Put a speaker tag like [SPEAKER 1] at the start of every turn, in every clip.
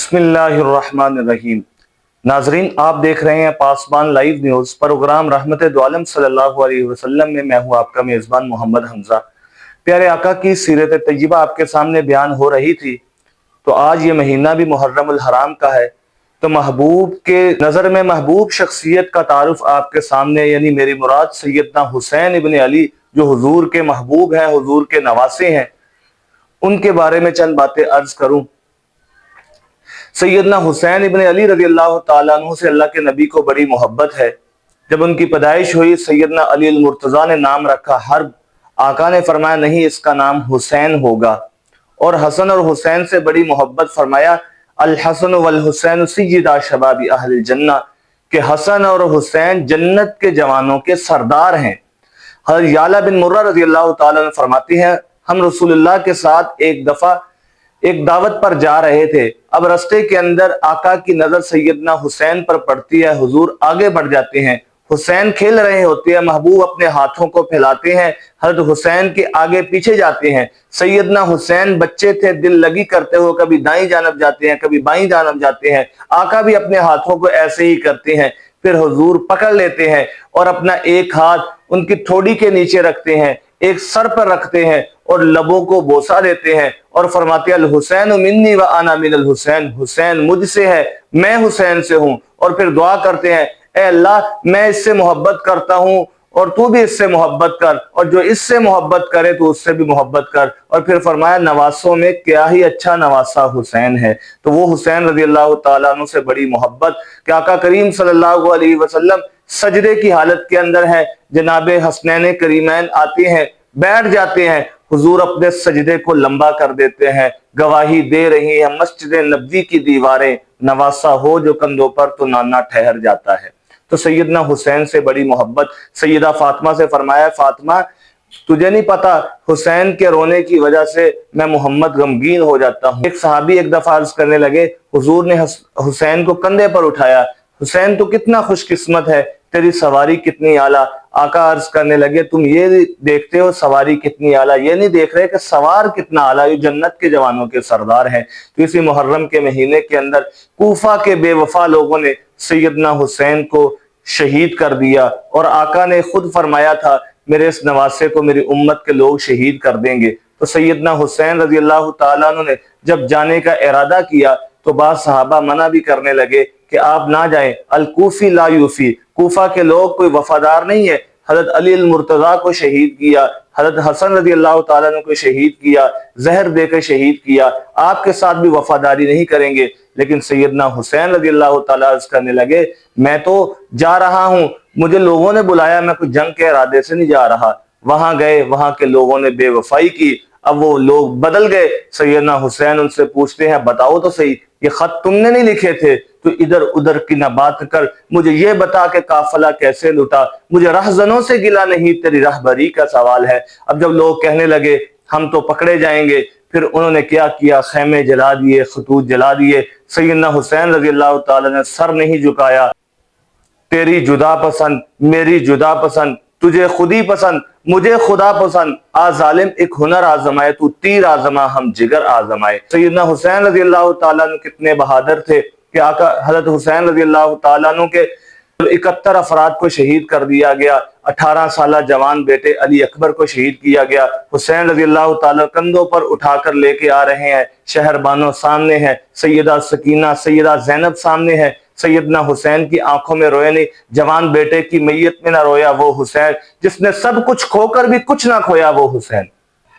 [SPEAKER 1] بسم اللہ الرحمن الرحیم۔ ناظرین، آپ دیکھ رہے ہیں پاسبان لائیو نیوز، پروگرام رحمت دو عالم صلی اللہ علیہ وسلم میں میں ہوں آپ کا میزبان محمد حمزہ۔ پیارے آقا کی سیرت طیبہ آپ کے سامنے بیان ہو رہی تھی، تو آج یہ مہینہ بھی محرم الحرام کا ہے، تو محبوب کے نظر میں محبوب شخصیت کا تعارف آپ کے سامنے، یعنی میری مراد سیدنا حسین ابن علی جو حضور کے محبوب ہیں، حضور کے نواسے ہیں، ان کے بارے میں چند باتیں عرض کروں۔ سیدنا حسین ابن علی رضی اللہ تعالیٰ عنہ سے اللہ کے نبی کو بڑی محبت ہے۔ جب ان کی پیدائش ہوئی، سیدنا علی المرتضیٰ نے نام رکھا حرب۔ آقا نے فرمایا نہیں، اس کا نام حسین ہوگا۔ اور حسن اور حسین سے بڑی محبت، فرمایا الحسن والحسین سیدا شباب اہل الجنہ، کہ حسن اور حسین جنت کے جوانوں کے سردار ہیں۔ حضرت یعلا بن مرہ رضی اللہ تعالیٰ عنہ فرماتی ہیں، ہم رسول اللہ کے ساتھ ایک دفعہ ایک دعوت پر جا رہے تھے۔ اب رستے کے اندر آقا کی نظر سیدنا حسین پر پڑتی ہے، حضور آگے بڑھ جاتے ہیں، حسین کھیل رہے ہوتے ہیں، محبوب اپنے ہاتھوں کو پھیلاتے ہیں، حضرت حسین کے آگے پیچھے جاتے ہیں۔ سیدنا حسین بچے تھے، دل لگی کرتے ہو، کبھی دائیں جانب جاتے ہیں، کبھی بائیں جانب جاتے ہیں، آقا بھی اپنے ہاتھوں کو ایسے ہی کرتے ہیں۔ پھر حضور پکڑ لیتے ہیں اور اپنا ایک ہاتھ ان کی ٹھوڑی کے نیچے رکھتے ہیں، ایک سر پر رکھتے ہیں اور لبوں کو بوسہ دیتے ہیں اور فرماتے ہیں الحسین منی وانا من الحسین، حسین مجھ سے ہے، میں حسین سے ہوں۔ اور پھر دعا کرتے ہیں اے اللہ میں اس سے محبت کرتا ہوں اور تو بھی اس سے محبت کر، اور جو اس سے محبت کرے تو اس سے بھی محبت کر۔ اور پھر فرمایا نواسوں میں کیا ہی اچھا نواسا حسین ہے۔ تو وہ حسین رضی اللہ تعالیٰ عنہ سے بڑی محبت کہ آقا کریم صلی اللہ علیہ وسلم سجدے کی حالت کے اندر ہے، جناب حسنین کریمین آتے ہیں، بیٹھ جاتے ہیں، حضور اپنے سجدے کو لمبا کر دیتے ہیں، گواہی دے رہی ہیں مسجد نبوی کی دیواریں، نواسا ہو جو کندھوں پر تو نانا ٹھہر جاتا ہے۔ تو سیدنا حسین سے بڑی محبت۔ سیدہ فاطمہ سے فرمایا فاطمہ تجھے نہیں پتا حسین کے رونے کی وجہ سے میں محمد غمگین ہو جاتا ہوں۔ ایک صحابی ایک دفعہ عرض کرنے لگے، حضور نے حسین کو کندھے پر اٹھایا، حسین تو کتنا خوش قسمت ہے، تیری سواری کتنی اعلیٰ۔ آقا عرض کرنے لگے تم یہ دیکھتے ہو سواری کتنی اعلیٰ، یہ نہیں دیکھ رہے کہ سوار کتنا اعلیٰ، یہ جنت کے جوانوں کے سردار ہیں۔ تو اسی محرم کے مہینے کے اندر کوفہ کے بے وفا لوگوں نے سیدنا حسین کو شہید کر دیا، اور آقا نے خود فرمایا تھا میرے اس نواسے کو میری امت کے لوگ شہید کر دیں گے۔ تو سیدنا حسین رضی اللہ تعالیٰ عنہ نے جب جانے کا ارادہ کیا تو بعض صحابہ منع بھی کرنے لگے کہ آپ نہ جائیں، الکوفی لا یوفی، کوفہ کے لوگ کوئی وفادار نہیں ہے۔ حضرت علی المرتضیٰ کو شہید کیا، حضرت حسن رضی اللہ تعالیٰ عنہ کو شہید کیا، زہر دے کے شہید کیا، آپ کے ساتھ بھی وفاداری نہیں کریں گے۔ لیکن سیدنا حسین رضی اللہ تعالیٰ عرض کرنے لگے میں تو جا رہا ہوں، مجھے لوگوں نے بلایا، میں کوئی جنگ کے ارادے سے نہیں جا رہا۔ وہاں گئے، وہاں کے لوگوں نے بے وفائی کی، اب وہ لوگ بدل گئے۔ سیدنا حسین ان سے پوچھتے ہیں بتاؤ تو صحیح، یہ خط تم نے نہیں لکھے تھے؟ تو ادھر ادھر کی نہ بات کر، مجھے یہ بتا کہ قافلہ کیسے لٹا، مجھے رہزنوں سے گلا نہیں، تیری رہبری کا سوال ہے۔ اب جب لوگ کہنے لگے ہم تو پکڑے جائیں گے، پھر انہوں نے کیا کیا، خیمے جلا دیے، خطوط جلا دیے۔ سیدنا حسین رضی اللہ تعالیٰ نے سر نہیں جھکایا، تیری جدا پسند، میری جدا پسند، تجھے خودی پسند، مجھے خدا پسند، آ ظالم ایک ہنر آزمائے، تو تیر آزما ہم جگر آزمائے۔ سیدنا حسین رضی اللہ تعالیٰ عنہ کتنے بہادر تھے کہ آقا حضرت حسین رضی اللہ تعالیٰ عنہ کے 71 افراد کو شہید کر دیا گیا۔ 18 سالہ جوان بیٹے علی اکبر کو شہید کیا گیا۔ حسین رضی اللہ تعالیٰ کندھوں پر اٹھا کر لے کے آ رہے ہیں، شہر بانو سامنے ہے، سیدہ سکینہ سیدہ زینب سامنے ہے۔ سیدنا حسین کی آنکھوں میں روئے نہیں، جوان بیٹے کی میت میں نہ رویا وہ حسین، جس نے سب کچھ کھو کر بھی کچھ نہ کھویا وہ حسین۔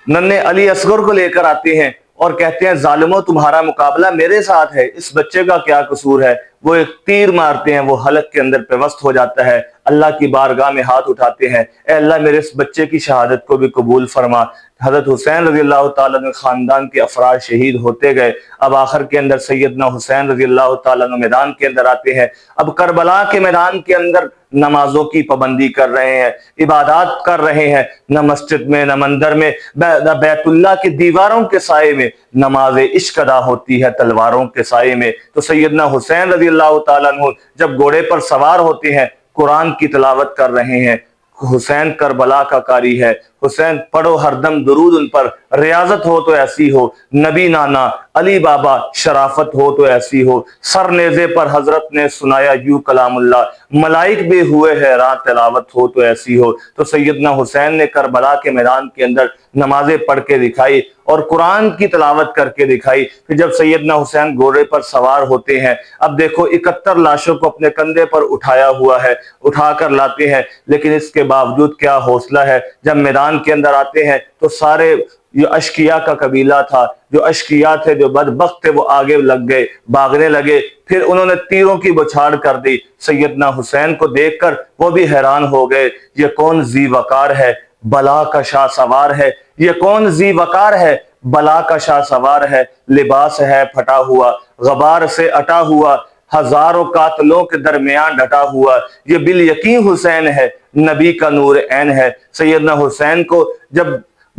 [SPEAKER 1] ننھے علی اصغر کو لے کر آتے ہیں اور کہتے ہیں ظالموں تمہارا مقابلہ میرے ساتھ ہے، اس بچے کا کیا قصور ہے؟ وہ ایک تیر مارتے ہیں، وہ حلق کے اندر پیوست ہو جاتا ہے، اللہ کی بارگاہ میں ہاتھ اٹھاتے ہیں، اے اللہ میرے اس بچے کی شہادت کو بھی قبول فرما۔ حضرت حسین رضی اللہ تعالیٰ عنہ خاندان کے افراد شہید ہوتے گئے۔ اب آخر کے اندر سیدنا حسین رضی اللہ تعالیٰ عنہ میدان کے اندر آتے ہیں۔ اب کربلا کے میدان کے اندر نمازوں کی پابندی کر رہے ہیں، عبادات کر رہے ہیں، نہ مسجد میں نہ مندر میں، نہ بیت اللہ کی دیواروں کے سائے میں نماز عشق ادا ہوتی ہے تلواروں کے سائے میں۔ تو سیدنا حسین رضی اللہ تعالیٰ عنہ جب گھوڑے پر سوار ہوتے ہیں، قرآن کی تلاوت کر رہے ہیں، حسین کربلا کا قاری ہے، حسین پڑھو ہر دم درود ان پر، ریاضت ہو تو ایسی ہو، نبی نانا علی بابا شرافت ہو تو ایسی ہو، سر نیزے پر حضرت نے سنایا یوں کلام اللہ، ملائک بھی ہوئے حیران تلاوت ہو تو ایسی ہو۔ تو سیدنا حسین نے کربلا کے میدان کے اندر نمازیں پڑھ کے دکھائی اور قرآن کی تلاوت کر کے دکھائی۔ پھر جب سیدنا حسین گھوڑے پر سوار ہوتے ہیں، اب دیکھو 71 لاشوں کو اپنے کندھے پر اٹھایا ہوا ہے، اٹھا کر لاتے ہیں، لیکن اس کے باوجود کیا حوصلہ ہے، جب میدان کے اندر آتے ہیں تو سارے جو اشقیاء کا قبیلہ تھا، جو اشقیاء تھے، جو بدبخت تھے، وہ آگے لگ گئے، بھاگنے لگے، پھر انہوں نے تیروں کی بچھاڑ کر دی۔ سیدنا حسین کو دیکھ کر وہ بھی حیران ہو گئے، یہ کون ذی وقار ہے، بلا کا شاہ سوار ہے، یہ کون ذی وقار ہے، بلا کا شاہ سوار ہے، لباس ہے پھٹا ہوا، غبار سے اٹا ہوا، ہزاروں قاتلوں کے درمیان ڈٹا ہوا، یہ بالیقین حسین ہے، نبی کا نور عین ہے۔ سیدنا حسین کو جب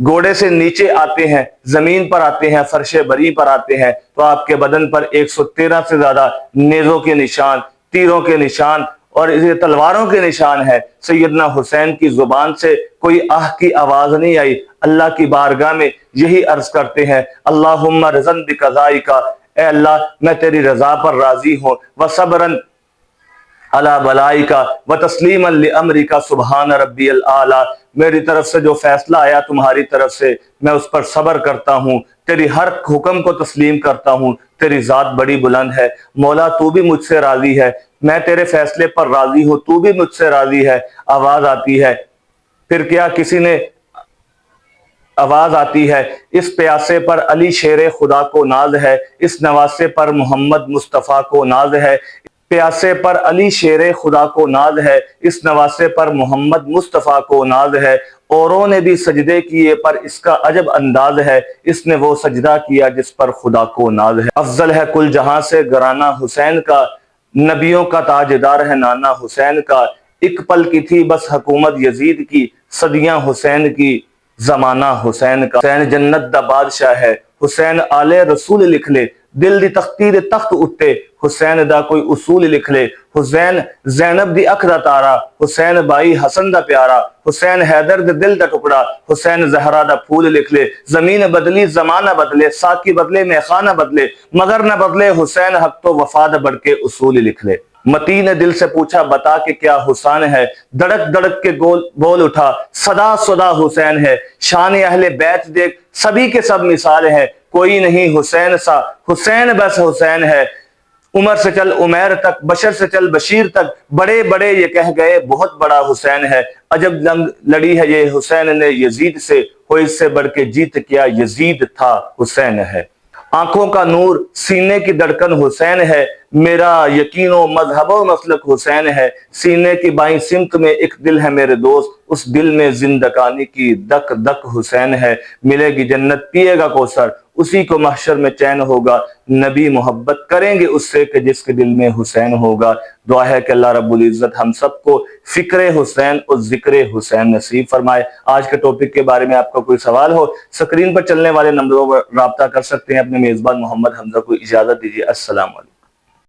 [SPEAKER 1] گھوڑے سے نیچے آتے ہیں، زمین پر آتے ہیں، فرش بری پر آتے ہیں، تو آپ کے بدن پر 113 سے زیادہ نیزوں کے نشان، تیروں کے نشان اور تلواروں کے نشان ہے۔ سیدنا حسین کی زبان سے کوئی آہ کی آواز نہیں آئی، اللہ کی بارگاہ میں یہی عرض کرتے ہیں، اللہم رضن بقضائک، اے اللہ میں تیری رضا پر راضی ہوں، وصبرن علی بلائک وتسلیما لامرک سبحان ربی الاعلی، میری طرف سے جو فیصلہ آیا تمہاری طرف سے میں اس پر صبر کرتا ہوں، تیری ہر حکم کو تسلیم کرتا ہوں، تیری ذات بڑی بلند ہے، مولا تو بھی مجھ سے راضی ہے، میں تیرے فیصلے پر راضی ہوں، تو بھی مجھ سے راضی ہے۔ آواز آتی ہے، پھر کیا کسی نے آواز آتی ہے، اس پیاسے پر علی شیر خدا کو ناز ہے، اس نواسے پر محمد مصطفیٰ کو ناز ہے، پیاسے پر علی شیر خدا کو ناز ہے، اس نواسے پر محمد مصطفیٰ کو ناز ہے، اوروں نے بھی سجدے کیے پر اس کا عجب انداز ہے، اس نے وہ سجدہ کیا جس پر خدا کو ناز ہے۔ افضل ہے کل جہاں سے گھرانہ حسین کا، نبیوں کا تاجدار ہے نانا حسین کا، ایک پل کی تھی بس حکومت یزید کی، صدیاں حسین کی زمانہ حسین کا۔ حسین جنت دا بادشاہ ہے، حسین آل رسول لکھ لے، دل دی تختی دے تخت اٹھے، حسین دا کوئی اصول لکھ لے، حسین زینب دی اکھ دا تارا، حسین بائی حسن دا پیارا، حسین حیدر دے دل دا ٹکڑا، حسین زہرا دا پھول لکھ لے، زمین بدلی زمانہ بدلے، ساقی بدلے میخانہ بدلے، مگر نہ بدلے حسین حق تو وفا دا بڑھ کے اصول لکھ لے۔ متی نے دل سے پوچھا بتا کہ کیا حسین ہے، دڑک دڑک کے بول اٹھا صدا صدا حسین ہے، شان اہل بیت دیکھ سبھی کے سب مثال ہے، کوئی نہیں حسین سا، حسین بس حسین ہے، عمر سے چل عمیر تک، بشر سے چل بشیر تک، بڑے بڑے یہ کہہ گئے بہت بڑا حسین ہے، عجب جنگ لڑی ہے یہ حسین نے یزید سے، ہو اس سے بڑھ کے جیت کیا یزید تھا حسین ہے۔ آنکھوں کا نور سینے کی دھڑکن حسین ہے، میرا یقین و مذہب و مسلک حسین ہے، سینے کی بائیں سمت میں ایک دل ہے میرے دوست، اس دل میں زندگانی کی دک دک حسین ہے، ملے گی جنت پیے گا کوثر، اسی کو محشر میں چین ہوگا، نبی محبت کریں گے اس سے کہ جس کے دل میں حسین ہوگا۔ دعا ہے کہ اللہ رب العزت ہم سب کو فکر حسین اور ذکر حسین نصیب فرمائے۔ آج کے ٹاپک کے بارے میں آپ کا کوئی سوال ہو، سکرین پر چلنے والے نمبروں پر رابطہ کر سکتے ہیں۔ اپنے میزبان محمد حمزہ کو اجازت دیجیے، السلام علیکم۔